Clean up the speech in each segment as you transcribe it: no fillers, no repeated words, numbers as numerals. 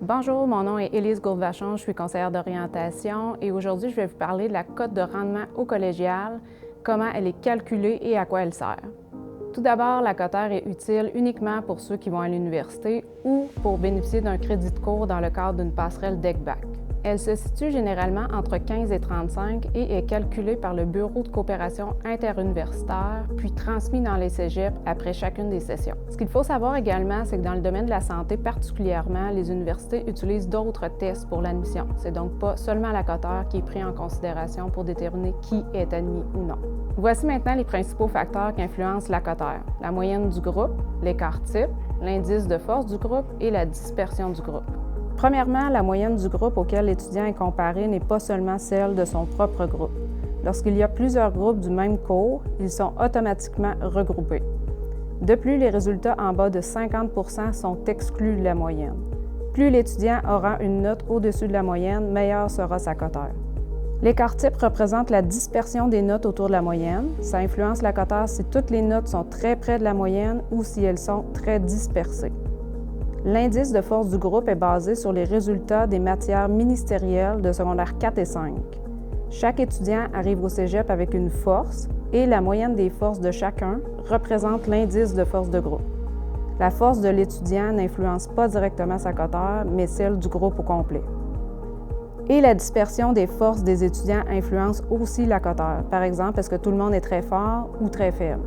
Bonjour, mon nom est Élise Gourde-Vachon, je suis conseillère d'orientation et aujourd'hui, je vais vous parler de la cote de rendement au collégial, comment elle est calculée et à quoi elle sert. Tout d'abord, la cotère est utile uniquement pour ceux qui vont à l'université ou pour bénéficier d'un crédit de cours dans le cadre d'une passerelle DEC-BAC. Elle se situe généralement entre 15 et 35 et est calculée par le Bureau de coopération interuniversitaire, puis transmise dans les cégeps après chacune des sessions. Ce qu'il faut savoir également, c'est que dans le domaine de la santé particulièrement, les universités utilisent d'autres tests pour l'admission. C'est donc pas seulement la cotère qui est prise en considération pour déterminer qui est admis ou non. Voici maintenant les principaux facteurs qui influencent la cotère: la moyenne du groupe, l'écart type, l'indice de force du groupe et la dispersion du groupe. Premièrement, la moyenne du groupe auquel l'étudiant est comparé n'est pas seulement celle de son propre groupe. Lorsqu'il y a plusieurs groupes du même cours, ils sont automatiquement regroupés. De plus, les résultats en bas de 50 % sont exclus de la moyenne. Plus l'étudiant aura une note au-dessus de la moyenne, meilleure sera sa cotère. L'écart type représente la dispersion des notes autour de la moyenne. Ça influence la cotère si toutes les notes sont très près de la moyenne ou si elles sont très dispersées. L'indice de force du groupe est basé sur les résultats des matières ministérielles de secondaire 4 et 5. Chaque étudiant arrive au cégep avec une force et la moyenne des forces de chacun représente l'indice de force de groupe. La force de l'étudiant n'influence pas directement sa cotère, mais celle du groupe au complet. Et la dispersion des forces des étudiants influence aussi la cotère. Par exemple, est-ce que tout le monde est très fort ou très faible?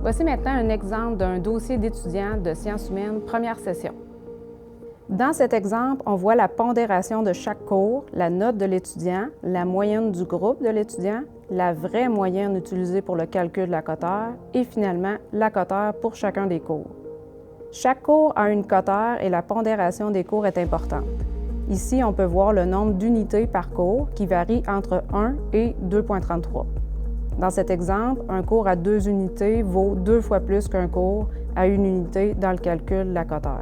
Voici maintenant un exemple d'un dossier d'étudiant de sciences humaines, première session. Dans cet exemple, on voit la pondération de chaque cours, la note de l'étudiant, la moyenne du groupe de l'étudiant, la vraie moyenne utilisée pour le calcul de la cotère et finalement la cotère pour chacun des cours. Chaque cours a une cotère et la pondération des cours est importante. Ici, on peut voir le nombre d'unités par cours qui varie entre 1 et 2,33. Dans cet exemple, un cours à 2 unités vaut 2 fois plus qu'un cours à 1 unité dans le calcul de la cotère.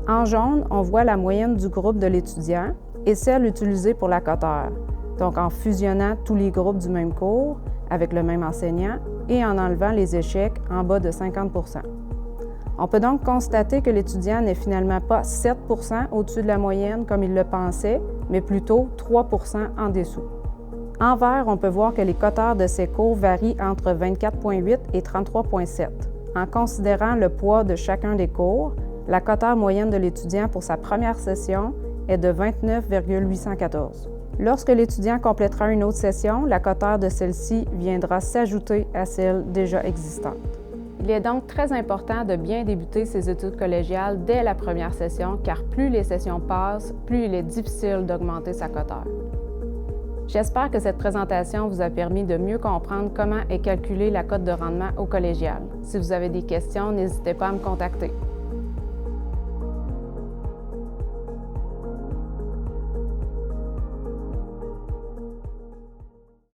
En jaune, on voit la moyenne du groupe de l'étudiant et celle utilisée pour la cotère, donc en fusionnant tous les groupes du même cours avec le même enseignant et en enlevant les échecs en bas de 50 %. On peut donc constater que l'étudiant n'est finalement pas 7 % au-dessus de la moyenne comme il le pensait, mais plutôt 3 % en dessous. En vert, on peut voir que les cotères de ces cours varient entre 24,8 et 33,7. En considérant le poids de chacun des cours, la cotère moyenne de l'étudiant pour sa première session est de 29,814. Lorsque l'étudiant complétera une autre session, la cotère de celle-ci viendra s'ajouter à celle déjà existante. Il est donc très important de bien débuter ses études collégiales dès la première session, car plus les sessions passent, plus il est difficile d'augmenter sa cotère. J'espère que cette présentation vous a permis de mieux comprendre comment est calculée la cote de rendement au collégial. Si vous avez des questions, n'hésitez pas à me contacter.